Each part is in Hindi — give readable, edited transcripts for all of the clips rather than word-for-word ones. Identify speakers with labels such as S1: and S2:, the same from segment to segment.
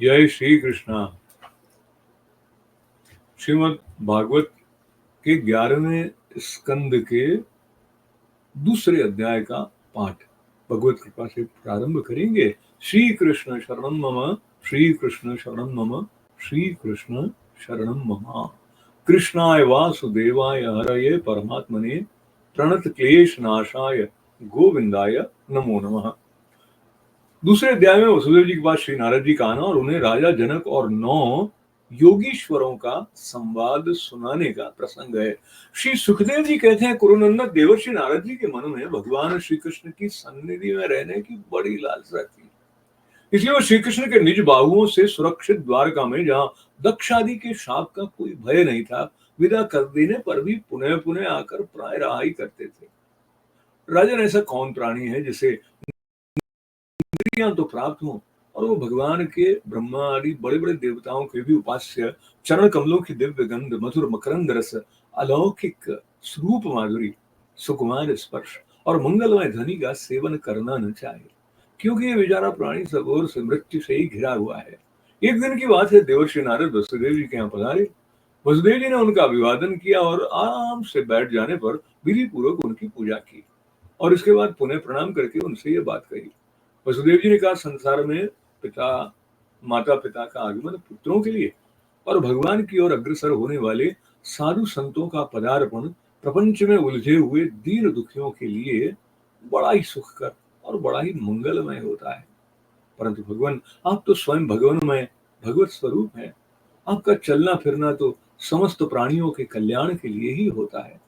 S1: जय श्री कृष्णा। श्रीमद् भागवत के 11वें स्कंद के दूसरे अध्याय का पाठ भगवत कृपा से प्रारंभ करेंगे। श्री कृष्ण शरणम मम, श्री कृष्ण शरणम मम, श्री कृष्ण शरणम मम। कृष्णाय वासुदेवाय हरये परमात्मने प्रणत क्लेश नाशाय गोविंदाय नमो नमः। दूसरे अध्याय में वसुदेव जी के पास श्री नारद जी का आना और उन्हें राजा जनक और 9 योगीश्वरों का संवाद सुनाने का प्रसंग है। श्री सुखदेव जी कहते हैं, कुरुनंदन देवर्षि नारद जी के मन में भगवान श्री कृष्ण की सन्निधि में रहने की बड़ी लालसा थी। इसलिए वो श्री कृष्ण के निज बाहुओं से सुरक्षित द्वारका में, जहां दक्ष आदि के शाप का कोई भय नहीं था, विदा कर देने पर भी पुनः पुनः आकर प्राय रहा ही करते थे। राजन, ऐसा कौन प्राणी है जिसे इंद्रियां तो प्राप्त हो और वो भगवान के ब्रह्मा आदि बड़े बड़े देवताओं के भी उपास्य चरण कमलों की दिव्य गंध, मधुर मकरंद रस, अलौकिक स्वरूप माधुरी, सुकुमार स्पर्श और मंगलमय ध्वनि का सेवन करना न चाहे, क्योंकि ये बेचारा प्राणी सब ओर से मृत्यु से ही घिरा हुआ है। एक दिन की बात है, देवर्षि नारद वसुदेव जी के यहाँ पधारे। वसुदेव जी ने उनका अभिवादन किया और आराम से बैठ जाने पर विधि पूर्वक उनकी पूजा की और इसके बाद पुनः प्रणाम करके उनसे ये बात कही। वसुदेव जी ने कहा, संसार में माता पिता का आगमन पुत्रों के लिए और भगवान की ओर अग्रसर होने वाले साधु संतों का पदार्पण प्रपंच में उलझे हुए दीन दुखियों के लिए बड़ा ही सुखकर और बड़ा ही मंगलमय होता है। परंतु भगवान, आप तो स्वयं भगवानमय भगवत स्वरूप है। आपका चलना फिरना तो समस्त प्राणियों के कल्याण के लिए ही होता है।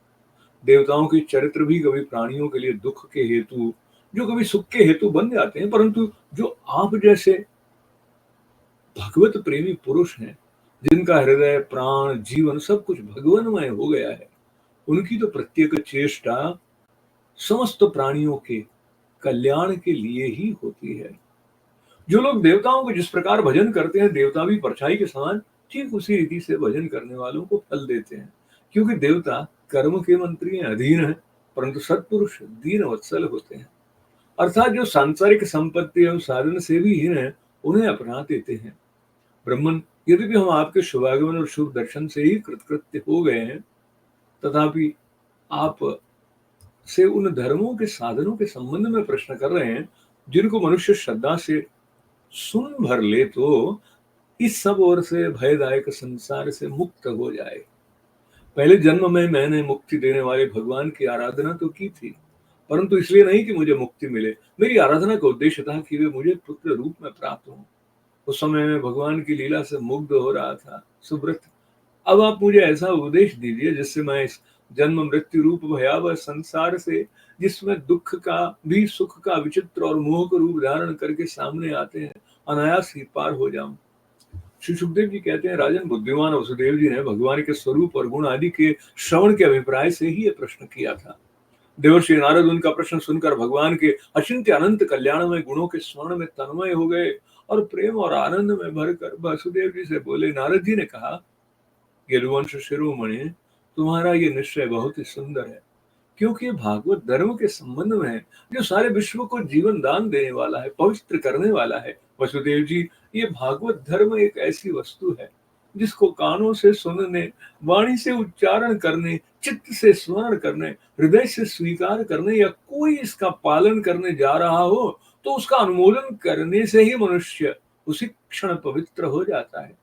S1: देवताओं के चरित्र भी कभी प्राणियों के लिए दुख के हेतु, जो कभी सुख के हेतु बन जाते हैं, परंतु जो आप जैसे भगवत प्रेमी पुरुष हैं, जिनका हृदय प्राण जीवन सब कुछ भगवानमय हो गया है, उनकी तो प्रत्येक चेष्टा समस्त प्राणियों के कल्याण के लिए ही होती है। जो लोग देवताओं को जिस प्रकार भजन करते हैं, देवता भी परछाई के समान ठीक उसी रीति से भजन करने वालों को फल देते हैं, क्योंकि देवता कर्म के मंत्री हैं, अधीन है, परंतु सत्पुरुष दीन वत्सल होते हैं। अर्थात जो सांसारिक संपत्ति एवं साधन से भी हीन है, उन्हें अपना देते हैं। ब्रह्मन, यद्यपि हम आपके शुभागमन और शुभ दर्शन से ही कृतकृत्य हो गए हैं, तथापि आप से उन धर्मों के साधनों के संबंध में प्रश्न कर रहे हैं, जिनको मनुष्य श्रद्धा से सुन भर ले तो इस सब ओर से भयदायक संसार से मुक्त हो जाए। पहले जन्म में मैंने मुक्ति देने वाले भगवान की आराधना तो की थी, परंतु इसलिए नहीं कि मुझे मुक्ति मिले। मेरी आराधना का उद्देश्य था कि वे मुझे पुत्र रूप में प्राप्त हों। उस समय मैं भगवान की लीला से मुग्ध हो रहा था। सुब्रत, अब आप मुझे ऐसा उपदेश दीजिए जिससे मैं इस जन्म मृत्यु रूप भयावह संसार से, जिसमें दुख का भी सुख का विचित्र और मोहक रूप धारण करके सामने आते हैं, अनायास ही पार हो जाऊं। श्री सुखदेव जी कहते हैं, राजन, बुद्धिमान वसुदेव जी ने भगवान के स्वरूप और गुण आदि के श्रवण के अभिप्राय से ही यह प्रश्न किया था। देवर्षि नारद उनका प्रश्न सुनकर भगवान के अचिंत्य अनंत कल्याणमय गुणों के स्मरण में तन्मय हो गए और प्रेम और आनंद में भरकर वसुदेव जी से बोले। नारद जी ने कहा, यदुवंश शिरोमणि, तुम्हारा ये निश्चय बहुत ही सुंदर है, क्योंकि ये भागवत धर्म के संबंध में है, जो सारे विश्व को जीवन दान देने वाला है, पवित्र करने वाला है। वसुदेव जी, ये भागवत धर्म एक ऐसी वस्तु है जिसको कानों से सुनने, वाणी से उच्चारण करने, चित्त से स्मरण करने, हृदय से स्वीकार करने या कोई इसका पालन करने जा रहा हो तो उसका अनुमोदन करने से ही मनुष्य उसी क्षण पवित्र हो जाता है,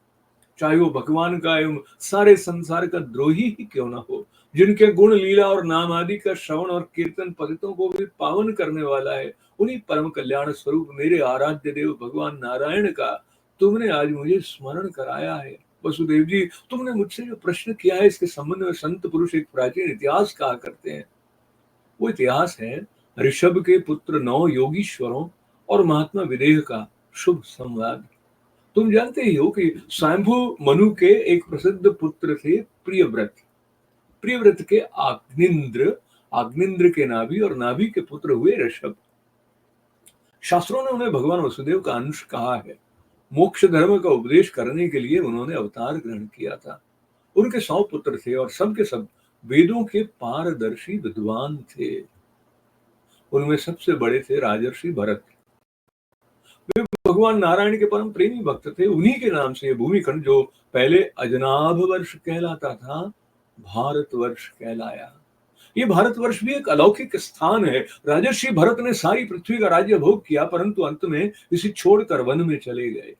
S1: चाहे वो भगवान का एवं सारे संसार का द्रोही ही क्यों ना हो। जिनके गुण लीला और नाम आदि का श्रवण और कीर्तन पतितों को भी पावन करने वाला है, उन्हीं परम कल्याण स्वरूप मेरे आराध्य देव भगवान नारायण का तुमने आज मुझे स्मरण कराया है। वसुदेव जी, तुमने मुझसे जो प्रश्न किया है, इसके संबंध में संत पुरुष एक प्राचीन इतिहास कहा करते हैं। वो इतिहास है ऋषभ के पुत्र 9 योगीश्वरों और महात्मा विदेह का शुभ संवाद। तुम जानते ही हो कि स्वयंभू मनु के एक प्रसिद्ध पुत्र थे प्रियव्रत। प्रियव्रत के आग्निंद्र के नाभि और नाभि के पुत्र हुए ऋषभ। शास्त्रों ने उन्हें भगवान वसुदेव का अंश कहा है। मोक्ष धर्म का उपदेश करने के लिए उन्होंने अवतार ग्रहण किया था। उनके 100 पुत्र थे और सब के सब वेदों के पारदर्शी विद्वान थे। उनमें सबसे बड़े थे राजर्षि भरत। वे भगवान नारायण के परम प्रेमी भक्त थे। उन्हीं के नाम से ये भूमिखंड जो पहले अजनाभ वर्ष कहलाता था, भारतवर्ष कहलाया। ये भारतवर्ष भी एक अलौकिक स्थान है। राजर्षि भरत ने सारी पृथ्वी का राज्य भोग किया, परंतु अंत में इसे छोड़कर वन में चले गए।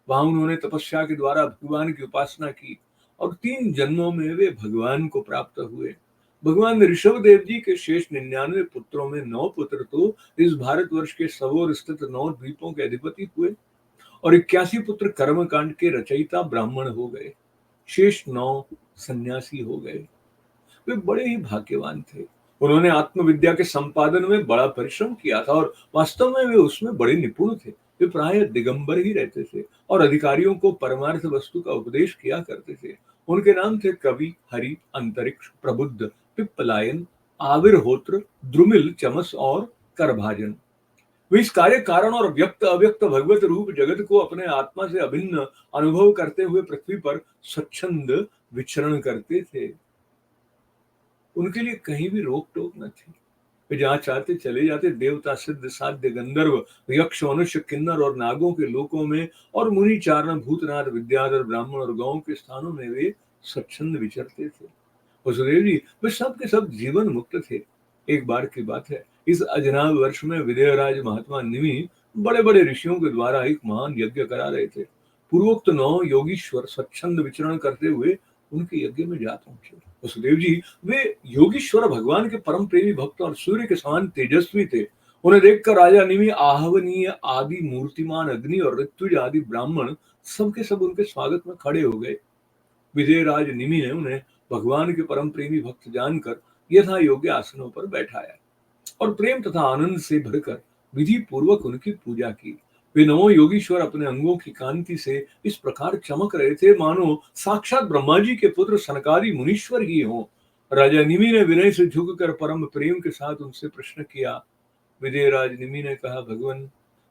S1: वहां उन्होंने तपस्या के द्वारा भगवान की उपासना की और 3 जन्मों में वे भगवान को प्राप्त हुए। भगवान ऋषभ देव जी के शेष 99 पुत्रों में 9 पुत्र तो इस भारतवर्ष के सबोर स्थित 9 द्वीपों के अधिपति हुए और 81 पुत्र कर्मकांड के रचयिता ब्राह्मण हो गए। शेष 9 सन्यासी हो गए। वे बड़े ही भाग्यवान थे। उन्होंने आत्मविद्या के संपादन में बड़ा परिश्रम किया था और वास्तव में वे उसमें बड़े निपुण थे। वे प्रायः दिगंबर ही रहते थे और अधिकारियों को परमार्थ वस्तु का उपदेश किया करते थे। उनके नाम थे कवि, हरि, अंतरिक्ष, प्रबुद्ध, पिप्पलायन, आविर्होत्र, द्रुमिल, चमस और करभाजन। वे इस कार्य कारण और व्यक्त अव्यक्त भगवत रूप जगत को अपने आत्मा से अभिन्न अनुभव करते हुए पृथ्वी पर स्वच्छंद विचरण करते थे। उनके लिए कहीं भी रोक टोक न थी। वे जहाँ चाहते चले जाते। देवता, सिद्ध, साध्य, गंधर्व, यक्ष, मनुष्य, किन्नर और नागों के लोकों में और मुनि, चारण, भूतनाथ, विद्याधर, ब्राह्मण और गौं के स्थानों में वे स्वच्छंद विचरते थे। वसुदेव जी वे सब के सब जीवन मुक्त थे। एक बार की बात है, इस अजनाभ वर्ष में विदेहराज महात्मा निमि बड़े बड़े ऋषियों के द्वारा एक महान यज्ञ करा रहे थे। पूर्वोक्त 9 योगीश्वर स्वच्छंद विचरण करते हुए उनके यज्ञ में जा पहुंचे। वसुदेव जी वे योगीश्वर भगवान के परम प्रेमी भक्त और सूर्य के समान तेजस्वी थे। उन्हें देखकर राजा निमि, आहवनीय आदि मूर्तिमान अग्नि और ऋत्विज आदि ब्राह्मण सबके सब उनके स्वागत में खड़े हो गए। विजयराज निमि ने उन्हें भगवान के परम प्रेमी भक्त जानकर यथा योग्य आसनों पर बैठाया और प्रेम तथा आनंद से भरकर विधि पूर्वक उनकी पूजा की। वे 9 योगीश्वर अपने अंगों की कांति से इस प्रकार चमक रहे थे मानो साक्षात ब्रह्मा जी के पुत्र सनकादि मुनीश्वर ही हों। राजा निमि ने विनय से झुककर परम प्रेम के साथ उनसे प्रश्न किया। विजयराज निमि ने कहा, भगवान,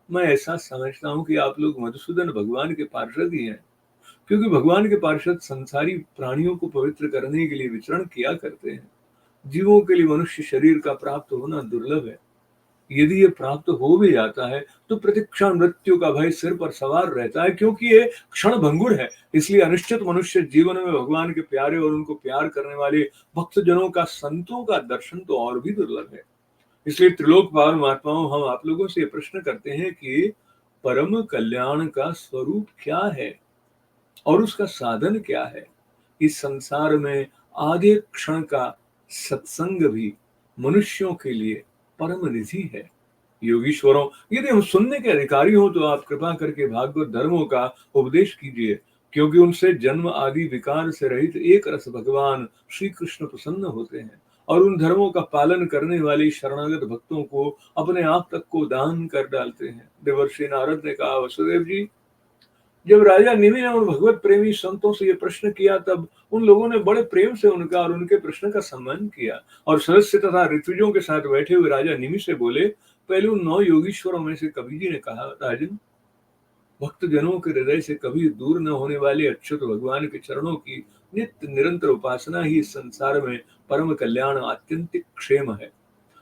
S1: मैं ऐसा समझता हूँ कि आप लोग मधुसूदन भगवान के पार्षद ही हैं, क्योंकि भगवान के पार्षद संसारी प्राणियों को पवित्र करने के लिए विचरण किया करते हैं। जीवों के लिए मनुष्य शरीर का प्राप्त होना दुर्लभ है। यदि ये प्राप्त हो भी जाता है तो प्रतीक्षा मृत्यु का भय सिर पर सवार रहता है, क्योंकि ये क्षण भंगुर है। इसलिए अनिश्चित मनुष्य जीवन में भगवान के प्यारे और उनको प्यार करने वाले भक्तजनों का, संतों का दर्शन तो और भी दुर्लभ है। इसलिए त्रिलोक पावन महात्माओं, हम आप लोगों से प्रश्न करते हैं कि परम कल्याण का स्वरूप क्या है और उसका साधन क्या है। इस संसार में आधे क्षण का सत्संग भी मनुष्यों के लिए परम निधि है। योगीश्वरों, यदि हम सुनने के अधिकारी हो तो आप कृपा करके भागवत धर्मों का उपदेश कीजिए, क्योंकि उनसे जन्म आदि विकार से रहित एक रस भगवान श्री कृष्ण प्रसन्न होते हैं और उन धर्मों का पालन करने वाले शरणागत भक्तों को अपने आप तक को दान कर डालते हैं। देवर्षि नारद ने कहा, वसुदेव जी, जब राजा निमि ने उन भगवत प्रेमी संतों से ये प्रश्न किया, तब उन लोगों ने बड़े प्रेम से उनका और उनके प्रश्न का सम्मान किया और सदस्य तथा ऋत्विजों के साथ बैठे हुए राजा निमि से बोले। पहले उन 9 योगीश्वरों में से कबीर जी ने कहा, राजन, भक्त जनों के हृदय से कभी दूर न होने वाले अच्युत भगवान के चरणों की नित्य निरंतर उपासना ही इस संसार में परम कल्याण, आत्यंतिक क्षेम है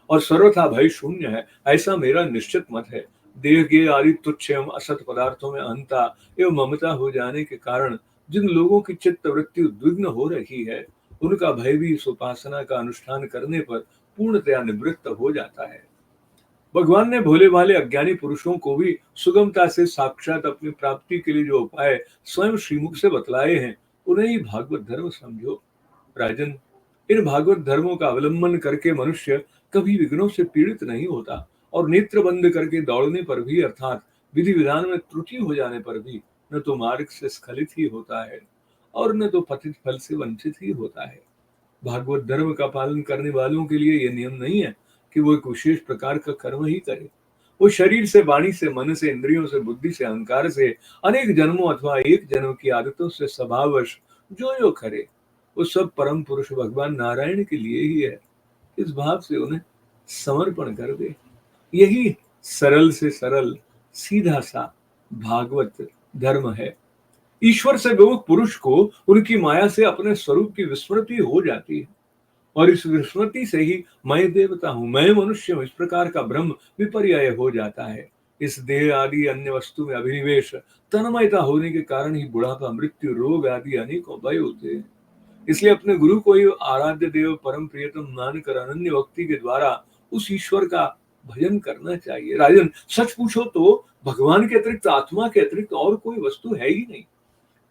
S1: और सर्वथा भय शून्य है, ऐसा मेरा निश्चित मत है। देह के आदि तुच्छ एवं असत पदार्थों में अहंता एवं ममता हो जाने के कारण जिन लोगों की चित्त वृत्ति उद्विग्न हो रही है, उनका भय भी इस उपासना का अनुष्ठान करने पर पूर्णतया निवृत्त हो जाता है। भगवान ने भोले भाले अज्ञानी पुरुषों को भी सुगमता से साक्षात अपनी प्राप्ति के लिए जो उपाय स्वयं श्रीमुख से बतलाए हैं, उन्हें ही भागवत धर्म समझो। राजन, इन भागवत धर्मों का अवलंबन करके मनुष्य कभी विघ्नों से पीड़ित नहीं होता और नेत्र बंद करके दौड़ने पर भी, अर्थात विधि विधान में त्रुटि हो जाने पर भी, न तो मार्ग से स्खलित ही होता है और न तो पतित फल से वंचित ही होता है। भागवत धर्म का पालन करने वालों के लिए यह नियम नहीं है कि वो एक विशेष प्रकार का कर्म ही करे। वो शरीर से, वाणी से, मन से, इंद्रियों से, बुद्धि से, अहंकार से, अनेक जन्मों अथवा एक जन्म की आदतों से स्वभाववश जो करे, वो सब परम पुरुष भगवान नारायण के लिए ही है। इस भाव से उन्हें समर्पण कर दे। यही सरल से सरल, सीधा सा भागवत धर्म है। ईश्वर से विमुख पुरुष को उनकी माया से अपने स्वरूप की विस्मृति हो जाती है और इस विस्मृति से ही मैं देवता हूं, मैं मनुष्य हूं, इस प्रकार का भ्रम विपर्यय हो जाता है। इस देह आदि अन्य वस्तु में अभिनिवेश, तन्मयता होने के कारण ही बुढ़ापा, मृत्यु, रोग आदि अनेकों भय होते हैं। इसलिए अपने गुरु को ही आराध्य देव परम प्रियतम मानकर अनन्य भक्ति के द्वारा उस ईश्वर का भजन करना चाहिए। राजन, सच पूछो तो भगवान के अतिरिक्त, आत्मा के अतिरिक्त और कोई वस्तु है ही नहीं,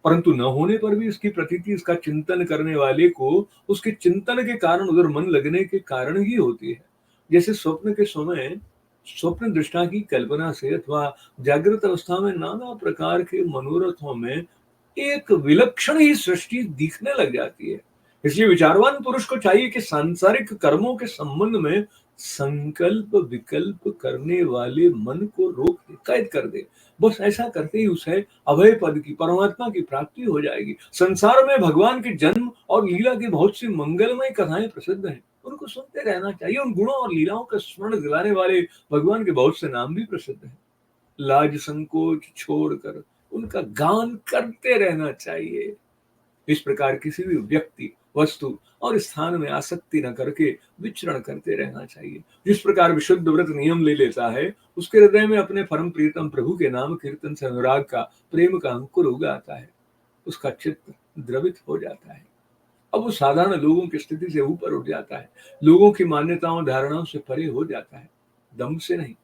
S1: परंतु न होने पर भी इसकी प्रतीति इसका चिंतन करने वाले को उसके चिंतन के कारण उधर मन लगने के कारण ही होती है। जैसे स्वप्न के समय स्वप्न दृष्टा की कल्पना से अथवा जागृत अवस्था में नाना प्रकार के मनोरथों में एक विलक्षण ही सृष्टि दिखने लग जाती है। इसलिए विचारवान पुरुष को चाहिए कि सांसारिक कर्मों के संबंध में संकल्प विकल्प करने वाले मन को रोक दे, कैद कर दे। बस ऐसा करते ही उसे अभय पद की, परमात्मा की प्राप्ति हो जाएगी। संसार में भगवान के जन्म और लीला की बहुत सी मंगलमय कथाएं प्रसिद्ध हैं, उनको सुनते रहना चाहिए। उन गुणों और लीलाओं का स्मरण दिलाने वाले भगवान के बहुत से नाम भी प्रसिद्ध हैं। लाज संकोच छोड़कर उनका गान करते रहना चाहिए। इस प्रकार किसी भी व्यक्ति, वस्तु और स्थान में आसक्ति न करके विचरण करते रहना चाहिए। जिस प्रकार विशुद्ध व्रत नियम ले लेता है, उसके हृदय में अपने परम प्रीतम प्रभु के नाम कीर्तन से अनुराग का, प्रेम का अंकुर उगा आता है, उसका चित्त द्रवित हो जाता है। अब वो साधारण लोगों की स्थिति से ऊपर उठ जाता है, लोगों की मान्यताओं धारणाओं से परे हो जाता है। दम से नहीं,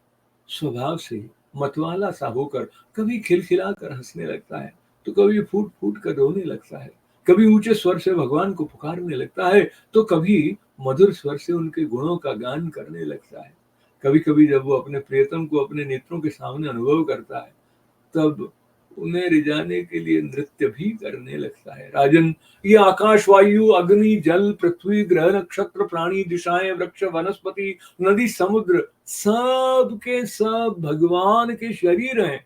S1: स्वभाव से ही मतवाला सा होकर कभी खिलखिलाकर हंसने लगता है, तो कभी फूट फूट कर रोने लगता है। कभी ऊंचे स्वर से भगवान को पुकारने लगता है, तो कभी मधुर स्वर से उनके गुणों का गान करने लगता है। कभी कभी जब वो अपने प्रियतम को अपने नेत्रों के सामने अनुभव करता है, तब उन्हें रिझाने के लिए नृत्य भी करने लगता है। राजन, ये आकाश, वायु, अग्नि, जल, पृथ्वी, ग्रह, नक्षत्र, प्राणी, दिशाएं, वृक्ष, वनस्पति, नदी, समुद्र, सब के सब भगवान के शरीर हैं।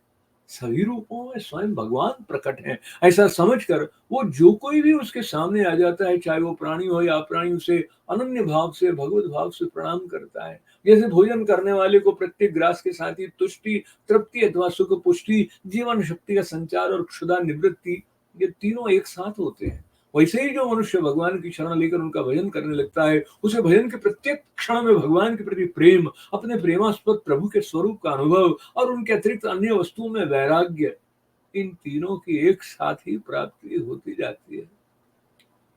S1: सभी रूपों में स्वयं भगवान प्रकट हैं। ऐसा समझकर वो जो कोई भी उसके सामने आ जाता है, चाहे वो प्राणी हो या अप्राणी, उसे अनन्य भाव से, भगवत भाव से प्रणाम करता है। जैसे भोजन करने वाले को प्रत्येक ग्रास के साथ ही तुष्टि, तृप्ति अथवा सुख, पुष्टि, जीवन शक्ति का संचार और क्षुधा निवृत्ति, ये तीनों एक साथ होते हैं। वैसे ही जो मनुष्य भगवान की शरण लेकर उनका भजन करने लगता है, उसे भजन के प्रत्येक क्षण में भगवान के प्रति प्रेम, अपने प्रेमास्पद प्रभु के स्वरूप का अनुभव और उनके अतिरिक्त अन्य वस्तुओं में वैराग्य, इन तीनों की एक साथ ही प्राप्ति होती जाती है।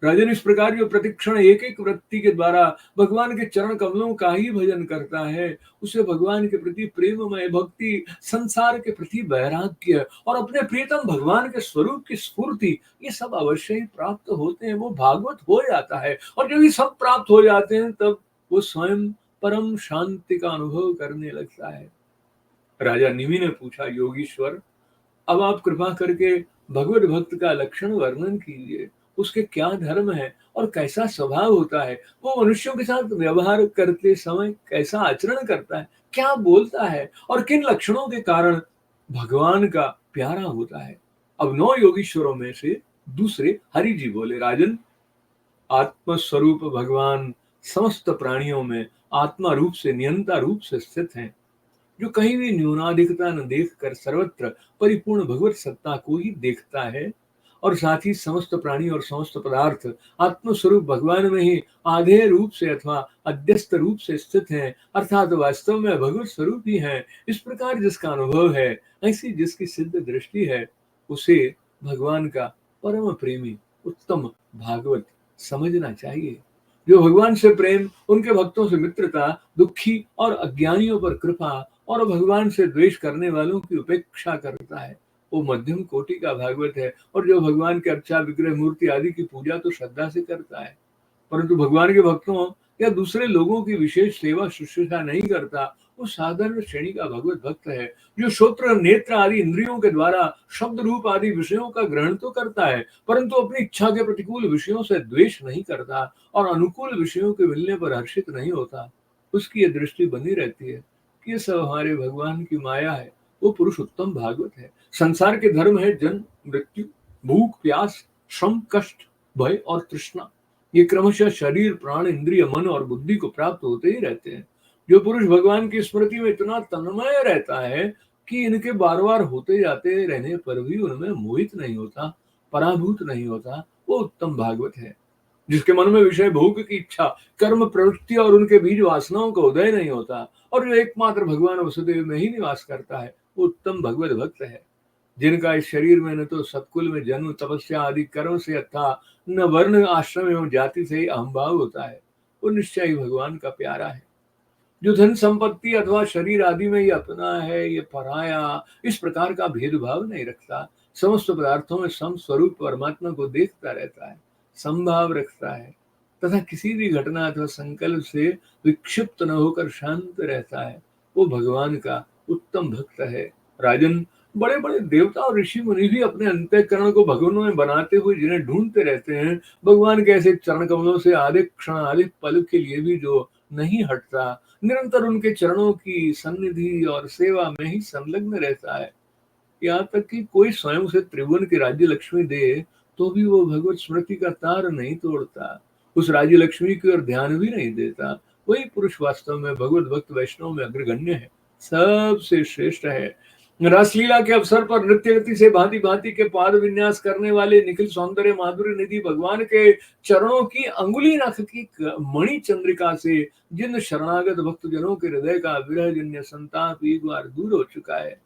S1: राजन, इस प्रकार जो प्रतिक्षण एक एक वृत्ति के द्वारा भगवान के चरण कमलों का ही भजन करता है, उसे भगवान के प्रति प्रेममय भक्ति, संसार के प्रति वैराग्य और अपने प्रियतम भगवान के स्वरूप की स्फूर्ति, ये सब अवश्य ही प्राप्त होते हैं। वो भागवत हो जाता है, और जब ये सब प्राप्त हो जाते हैं, तब वो स्वयं परम शांति का अनुभव करने लगता है। राजा निमि ने पूछा, योगीश्वर, अब आप कृपा करके भगवत भक्त का लक्षण वर्णन कीजिए। उसके क्या धर्म है और कैसा स्वभाव होता है? वो मनुष्यों के साथ व्यवहार करते समय कैसा आचरण करता है? क्या बोलता है? और किन लक्षणों के कारण भगवान का प्यारा होता है? अब 9 योगीश्वरों में से दूसरे हरि जी बोले, राजन, आत्मस्वरूप भगवान समस्त प्राणियों में आत्मा रूप से, नियंता रूप से स्थित हैं, जो कहीं भी न्यूनाधिकता न देखकर सर्वत्र परिपूर्ण भगवत सत्ता को ही देखता है, और साथ ही समस्त प्राणी और समस्त पदार्थ आत्मस्वरूप भगवान में ही आधेय रूप से अथवा अध्यस्त रूप से स्थित हैं, अर्थात वास्तव में भगवत स्वरूप ही हैं। इस प्रकार जिसका अनुभव है, ऐसी जिसकी सिद्ध दृष्टि है, उसे भगवान का परम प्रेमी उत्तम भागवत समझना चाहिए। जो भगवान से प्रेम, उनके भक्तों से मित्रता, दुखी और अज्ञानियों पर कृपा और भगवान से द्वेष करने वालों की उपेक्षा करता है, वो मध्यम कोटि का भागवत है। और जो भगवान के अर्चा, विग्रह, मूर्ति आदि की पूजा तो श्रद्धा से करता है, परंतु भगवान के भक्तों या दूसरे लोगों की विशेष सेवा शुश्रूषा नहीं करता, वो साधारण श्रेणी का भगवत भक्त है। जो श्रोत्र, नेत्र आदि इंद्रियों के द्वारा शब्द रूप आदि विषयों का ग्रहण तो करता है, परंतु अपनी इच्छा के प्रतिकूल विषयों से द्वेष नहीं करता और अनुकूल विषयों के मिलने पर हर्षित नहीं होता, उसकी यह दृष्टि बनी रहती है कि ये सब हमारे भगवान की माया है। वो पुरुष उत्तम भागवत है। संसार के धर्म है जन्म, मृत्यु, भूख, प्यास, श्रम, कष्ट, भय और तृष्णा। ये क्रमशः शरीर, प्राण, इंद्रिय, मन और बुद्धि को प्राप्त होते ही रहते हैं। जो पुरुष भगवान की स्मृति में इतना तन्मय रहता है कि इनके बार बार होते जाते रहने पर भी उनमें मोहित नहीं होता, पराभूत नहीं होता, वो उत्तम भागवत है। जिसके मन में विषय भोग की इच्छा, कर्म प्रवृत्ति और उनके बीज वासनाओं का उदय नहीं होता, और जो एकमात्र भगवान वसुदेव में ही निवास करता है, वो उत्तम भगवत भक्त है, जिनका इस शरीर में न तो सत्कुल में जन्म, तपस्या आदि कर्म से अथा न वर्ण आश्रम एवं जाति से ही अहंभाव होता है, वो निश्चय ही भगवान का प्यारा है। जो धन संपत्ति अथवा शरीर आदि में ये अपना है, ये पराया, इस प्रकार का भेदभाव नहीं रखता, समस्त पदार्थों में सम स्वरूप परमात्मा को देखता रहता है, समभाव रखता है, तथा किसी भी घटना अथवा संकल्प से विक्षिप्त न होकर शांत रहता है, वो भगवान का उत्तम भक्त है। राजन, बड़े बड़े देवता और ऋषि मुनि भी अपने अंतःकरण को भगवान में बनाते हुए जिन्हें ढूंढते रहते हैं, भगवान के ऐसे चरण कमलों से आधे क्षण, आधे पल के लिए भी जो नहीं हटता, निरंतर उनके चरणों की सन्निधि और सेवा में ही संलग्न रहता है, यहाँ तक कि कोई स्वयं से त्रिभुवन की राज्य लक्ष्मी दे तो भी वो भगवत स्मृति का तार नहीं तोड़ता, उस राज्य लक्ष्मी की ओर ध्यान भी नहीं देता। वही पुरुष वास्तव में भगवत भक्त वैष्णव में अग्रगण्य है, सबसे श्रेष्ठ है। रासलीला के अवसर पर नृत्य गति से भांति भांति के पाद विन्यास करने वाले निखिल सौंदर्य माधुर्य निधि भगवान के चरणों की अंगुली नख की मणि चंद्रिका से जिन शरणागत भक्त जनों के हृदय का विरह जन्य संताप एक बार दूर हो चुका है,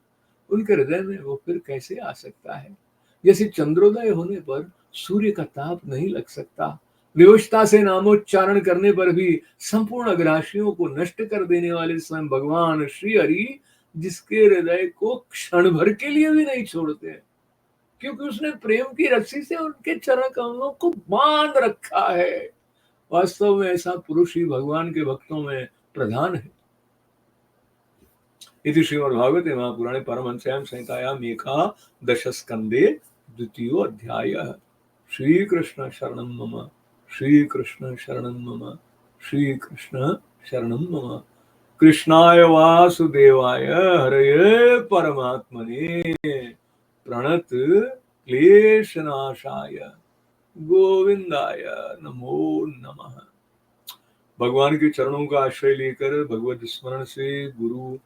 S1: उनके हृदय में वो फिर कैसे आ सकता है। जैसे चंद्रोदय होने पर सूर्य का ताप नहीं लग सकता, विवशता से नामोच्चारण करने पर भी संपूर्ण अग्रासियों को नष्ट कर देने वाले स्वयं भगवान श्री हरि, जिसके हृदय को क्षण भर के लिए भी नहीं छोड़ते हैं, क्योंकि उसने प्रेम की रस्सी से उनके चरण कमलों को बांध रखा है। वास्तव में ऐसा पुरुष ही भगवान के भक्तों में प्रधान है। इति श्रीमद्भागवते महापुराणे परमहंस्यां संहितायाम् एकादशस्कन्धे द्वितीयो अध्यायः। श्रीकृष्ण शरणं मम, श्रीकृष्ण शरणं मम, श्रीकृष्ण शरणं मम। कृष्णाय वासुदेवाय हरये परमात्मने प्रणत क्लेशनाशाय गोविंदाय नमो नमः। भगवान के चरणों का आश्रय लेकर भगवत स्मरण से गुरु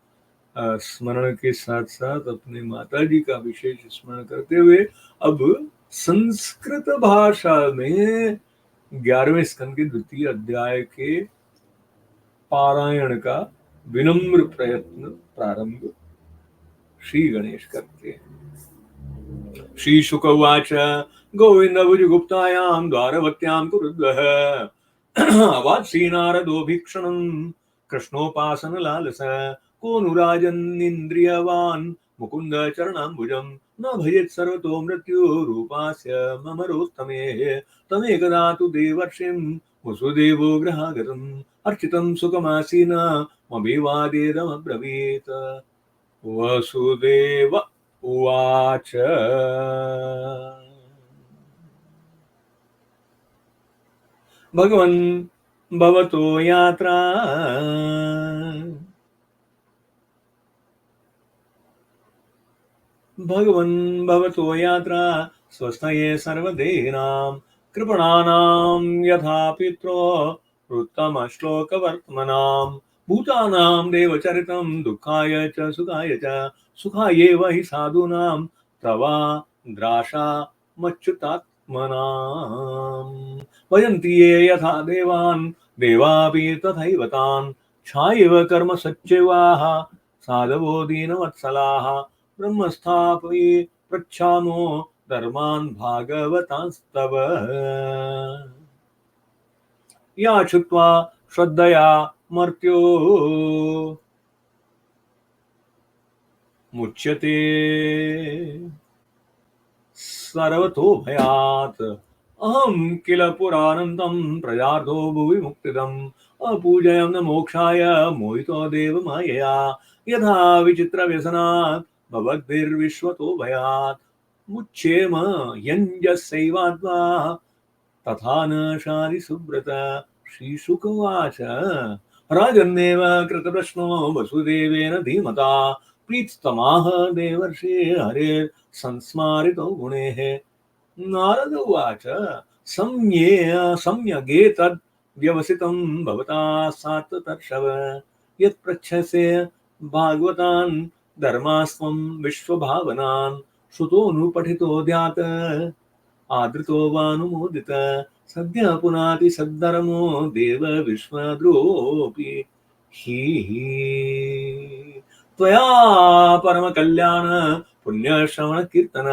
S1: स्मरण के साथ साथ अपने माता जी का विशेष स्मरण करते हुए अब संस्कृत भाषा में 11वें स्कंद के द्वितीय अध्याय के पारायण का विनम्र प्रयत्न प्रारंभ श्री गणेश करते हैं। श्री शुक उवाच गोविंद भुजगुप्तायां द्वारवत्यां कुरुद्वः अवाच श्रीनारदो भीक्षणं कृष्णोपासन लालस को नुराजन्निन्द्रियवान् मुकुंद चरणाम्बुजं न भजेत् सर्वतो मृत्यु रूपास्य मम रोत्तमे तमेकदा तु देवर्षिं वसुदेवो गृहागतम् अर्चितं सुखमासीन मभिवादेदमब्रवीत्। वसुदेव उवाच भगवन् भवतो यात्रा भगवन् भवतो यात्रा स्वस्थये सर्वदेहिनां कृपणानां यथा पित्रो उत्तमश्लोकवर्त्मनां भूतानां देवचरितं दुःखाय च सुखायैव हि साधूनां तवा द्राशा मच्युतात्मनां भजन्ति ये यथा देवान् देवापि तथैव तान् छायैव कर्म सच्चैवाः साधवो दीनवत्सलाः ब्रह्मस्थापि पृच्छामो धर्मान् भागवतांस्तव या छुत्वा श्रद्धया मर्त्यो मुच्यते सर्वतो भयात् अहं किल पुरानन्दं प्रजार्थो भुवि मुक्तिदम् अपूजयं न मोक्षाय मोहितो देव मायया यथा विचित्र व्यसनात् भवद्भिर्विश्वतो भयात् मुच्येम यञ्जस्यैवात्मा तथा न शारि सुब्रत। श्रीशुक उवाच राजन्नेव कृतप्रश्नो वसुदेवेन धीमता प्रीततमाः देवर्षि हरेर् संस्मारितो गुणेः। नारद उवाच सम्यगेतद् व्यवसितं भवता सात्ततर्षभ यत्पृच्छसे भागवतान् धर्मास्त्वं विश्वभावनान् श्रुतोऽनुपठितो ध्यात आदृतो वानुमोदित सद्य पुनाति सद्धर्मो देव विश्वद्रोऽपि हि त्वया परम कल्याण पुण्य श्रवण कीर्तन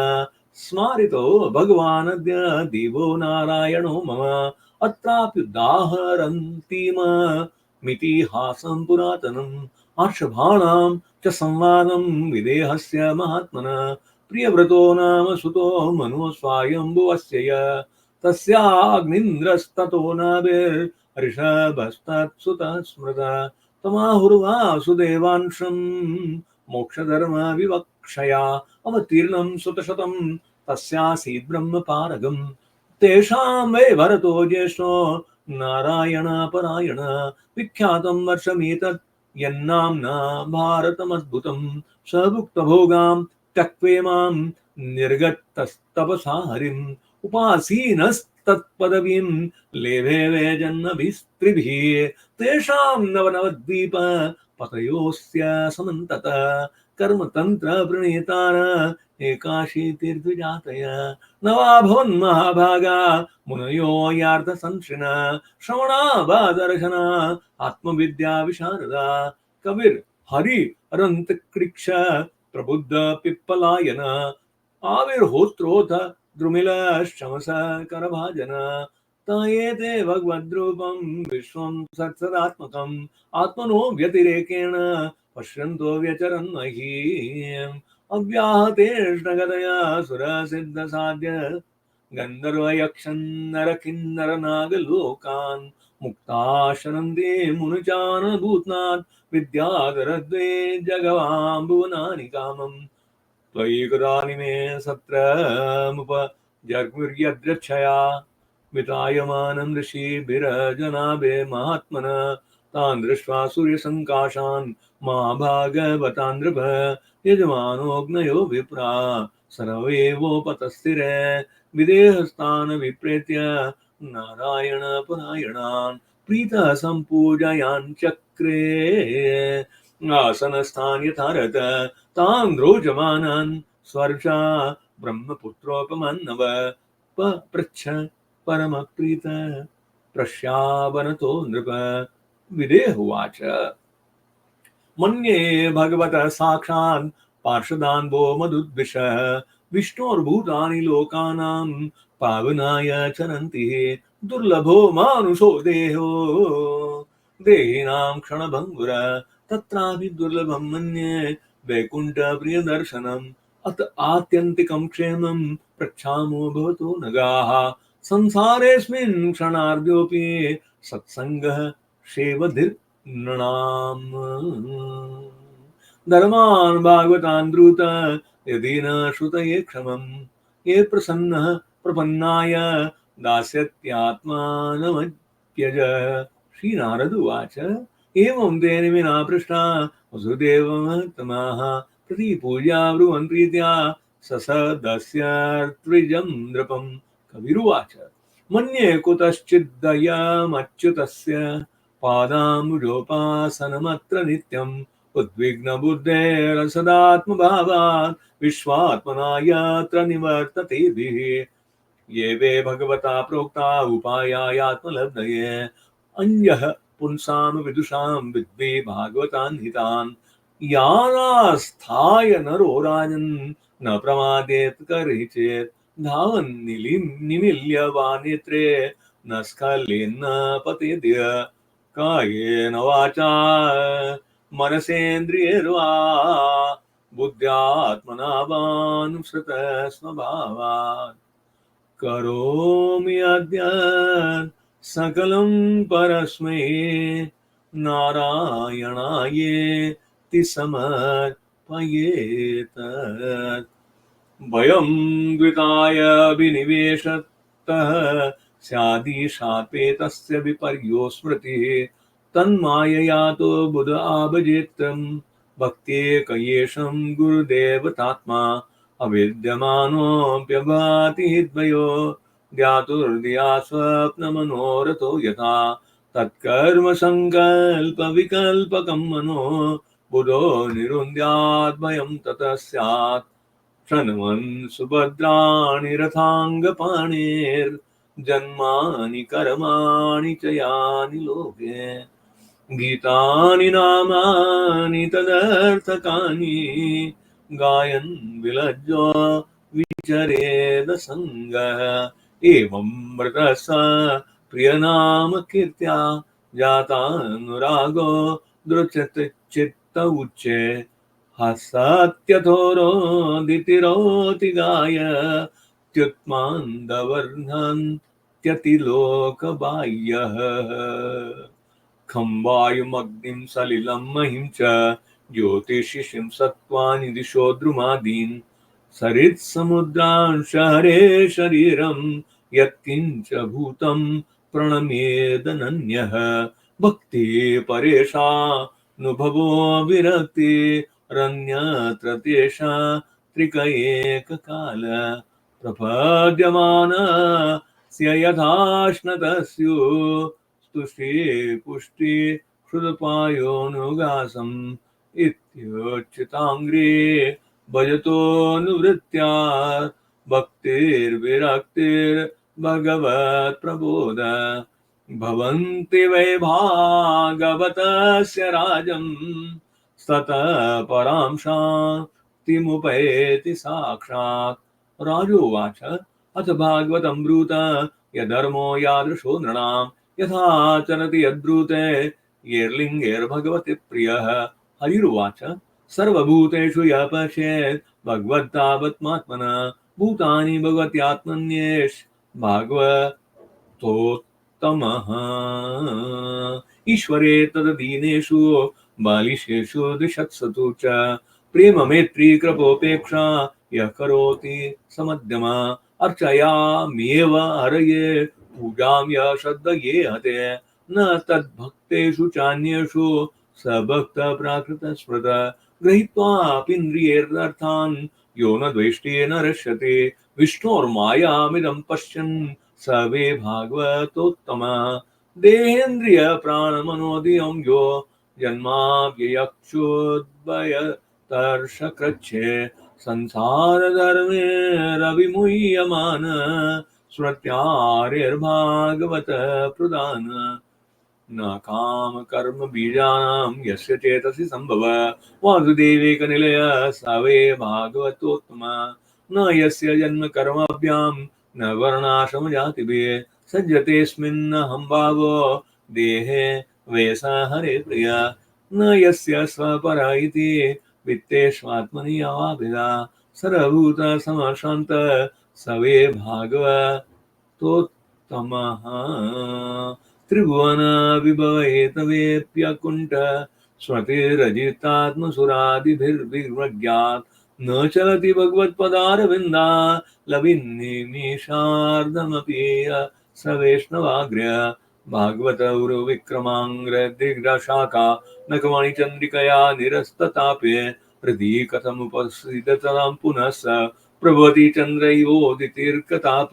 S1: स्मारितो भगवानद्य देवो नारायणो मम अत्राप्युदाहरन्तीम मितिहासं पुरातनम् आर्षभाणां च संवादं विदेहस्य महात्मनः प्रियव्रतो नाम सुतो मनो स्वायम्भुवस्य य तस्याग्निन्द्रस्ततो नाभिर्ऋषभस्तत्सुतः स्मृतः तमाहुर्वासुदेवांशं मोक्षधर्मविवक्षया अवतीर्णं सुतशतं तस्यासीत् ब्रह्मपारगम् तेषां वै भरतो ज्येष्ठो नारायणपरायण विख्यातं वर्षमेतत् यन्नाम्ना भारतमद्भुतं स भुक्तभोगां त्यक्त्वेमां निर्गतस्तपसा हरिम् उपासीनस्तत्पदवीं लेभे वै जन्मभिस्त्रिभिः तेषां नवनवद्वीप पतयोस्य समन्तत कर्मतन्त्र एकाशीतिर्द्विजातय नवा भवन्महाभागा मुनयो यार्धसंश्रिण श्रवणाबादर्शन आत्मविद्या विशारदा कविर् हरि अरन्तकृक्ष प्रबुद्ध पिप्पलायन आविर्होत्रोथ द्रुमिल शमस करभाजन तयेते भगवद्रूपं विश्वं सत्सदात्मकम् आत्मनो व्यतिरेकेण पश्यन्तो व्यचरन् महीम् अव्याहतेष्णगतया सुरसिद्धसाध्य गन्धर्वयक्षन्नरकिन्नरनागलोकान् मुक्ता शरन्ति मुनुचानभूत्नात् विद्याधरद्वे जगवां भुवनानि कामम् त्वयि कदानिमे सत्रमुपजग्मुर्यदृच्छया वितायमानं ऋषिभिरजनाभे महात्मनः तान् दृष्ट्वा सूर्यसङ्काशान् महाभागवतान् नृप यजमानोऽग्नयो विप्रा सर्वैवोपतस्थिरे विदेहस्तान् विप्रेत्य नारायणपरायणान् प्रीतः सम्पूजयान् चक्रे आसनस्थान् यथारथ तान् रोचमानान् स्वर्षा ब्रह्मपुत्रोपमन्नव पृच्छ परमप्रीत प्रश्यावनतो नृप विदेहोवाच मन्ये भगवतः साक्षात् पार्षदान् वो मदुद्विषः विष्णोर्भूतानि लोकानां पावनाय चरन्ति दुर्लभो मानुषो देहो देहिनां क्षणभङ्गुर तत्रापि दुर्लभं मन्ये वैकुण्ठप्रियदर्शनम् अत आत्यन्तिकं क्षेमं पृच्छामो भवतो नगाः संसारेऽस्मिन् क्षणार्धोऽपि सत्सङ्गः शेवधिर्नृणाम् धर्मान् भागवतान् ब्रूत यदि न श्रुतये क्षमम् ये प्रसन्नः प्रपन्नाय दास्यत्यात्मानमत्यज श्रीनारद उवाच एवं तेन विना पृष्टा वसुदेवमहत्तमाः प्रतिपूज्या ब्रुवन् प्रीत्या ससदस्यर्त्विजं नृपम् कविरुवाच मन्ये कुतश्चिद्दयमच्युतस्य पादाम्बुजोपासनमत्र नित्यम् उद्विग्नबुद्धेरसदात्मभावात् विश्वात्मना यत्र निवर्ततेभिः ये वे भगवता प्रोक्ता उपायायात्मलब्धये अन्यः पुंसां विदुषां विद्वे भागवतान् हितान् यानास्थाय नरो राजन् न प्रमादेत् करिचेत् धावन् निमील्य वा नेत्रे न स्खलेन्न पतेद्य कायेन वाचा मनसेन्द्रियैर्वा बुद्ध्यात्मना वानुसृतः स्वभावात् करोमि अद्य सकलं परस्मै नारायणायेति समर्पयेत् भयं द्विताय विनिवेशतः स्यादिशापे तस्य विपर्यो स्मृतिः तन्मायया तो बुध आभजेत्तं भक्त्येकयेषं गुरुदेवतात्मा अविद्यमानोऽप्यभाति द्वयो ध्यातुर्धिया स्वप्नमनोरथो यथा तत्कर्म संकल्प विकल्पकं मनो बुधो निरुन्ध्याद्भयं ततः स्यात् शृण्वन् सुभद्राणि रथाङ्गपाणेर्जन्मानि कर्माणि च यानि लोके गीतानि नामानि तदर्थकानि गायन् विलज्जो विचरेद सङ्गः एवं मृतः स प्रियनाम कीर्त्या जातानुरागो दृच्छते उच्चे हसत्यथोरोदितिरोति गाय त्युत्मान्दवर्धन्त्यतिलोकबाह्यः खं वायुमग्निं सलिलं महिं च ज्योतिषिषिं सत्त्वानि दिशो द्रुमादीन् सरित्समुद्रांश हरे शरीरं यत्किञ्च भूतं प्रणम्येदनन्यः भक्ति परेशानुभवो विरक्तिरन्यत्र तेषा त्रिक एककाल प्रपद्यमानस्य यथाश्नतस्युः स्तुष्टे पुष्टे क्षुदपायोनुगासम् इत्युच्यताङ्ग्रे भजतो निवृत्त्या भक्तिर्विरक्तिर्भगवत् प्रबोध भवन्ति वै भागवतस्य राजम् स्ततः परां शान्तिमुपैति साक्षात् राजोवाच अथ भागवतं ब्रूत यधर्मो यादृशो नृणाम् यथाचरति यद्ब्रूते येर्लिङ्गेर्भगवति प्रियः हरिरुवाच सर्वभूतेषु यः पश्येत् भगवत्तावत्मात्मना भूतानि भगवत्यात्मन्येष भागवतोत्तमः ईश्वरे तदधीनेषु बालिशेषु द्विषत्सु च प्रेम मैत्री कृपोपेक्षा यः करोति समध्यमा अर्चयाम्येव हरये पूजां यः श्रद्धये हते न तद्भक्तेषु चान्येषु स भक्तः प्राकृतस्मृतः गृहीत्वापीन्द्रियैरर्थान् यो न द्वेष्टे न रष्यते विष्णोर्मायामिदं पश्यन् स वे भागवतोत्तमः देहेन्द्रियप्राणमनोधियं यो जन्माव्ययक्षोद्भयतर्षकृच्छे संसारधर्मेरविमुह्यमान स्मृत्यार्यभागवत प्रदान न काम कर्म बीजानां यस्य चेतसि संभव वासुदेवेकनिलय स वे भागवतोत्तम न यस्य जन्म कर्माभ्यां न वर्णाश्रम जातिभिः सज्जतेऽस्मिन्नहं भावो देहे वेश हरे प्रिय न यस्य स्वपर इति वित्तेष्वात्मनि अवाभिधा सर्वभूत समशान्त स वे भागवतोत्तमः त्रिभुवन विभवेतवेऽप्यकुण्ठ स्मृतिरजितात्मसुरादिभिर्विज्ञात् न चलति भगवत्पदारविन्दा लविन्निमिषार्धमपि स वैष्णवाग्र्य भागवत उर्विक्रमाङ्ग्रदिग्शाखा नखमणिचन्द्रिकया निरस्ततापे हृदि कथमुपसीदतां पुनः स प्रभवति चन्द्रैवोदितिर्कताप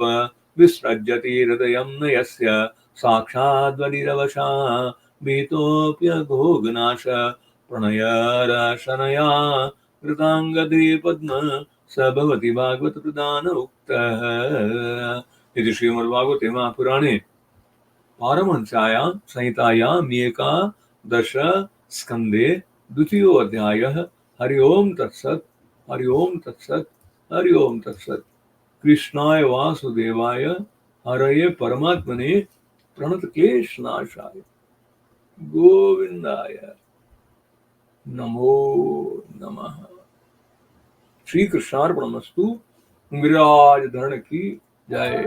S1: विसृज्यति हृदयं न यस्य साक्षाद्वलिरवशा भीतोऽप्यघोघनाश प्रणयरशनया कृताङ्गद्विपद्म स भवति भागवत प्रदान उक्तः इति श्रीमद्भागवते महापुराणे पारमहंस्यां संहितायाम् एकादश स्कन्धे द्वितीयोऽध्यायः हरि ओम तत्सत् हरि ओम तत्सत् हरि ओम तत्सत् कृष्णाय वासुदेवाय हरये परमात्मने प्रणतक्लेशनाशाय गोविंदाय नमो नमः। श्री कृष्णार्पणमस्तु। विराज धरण की जय।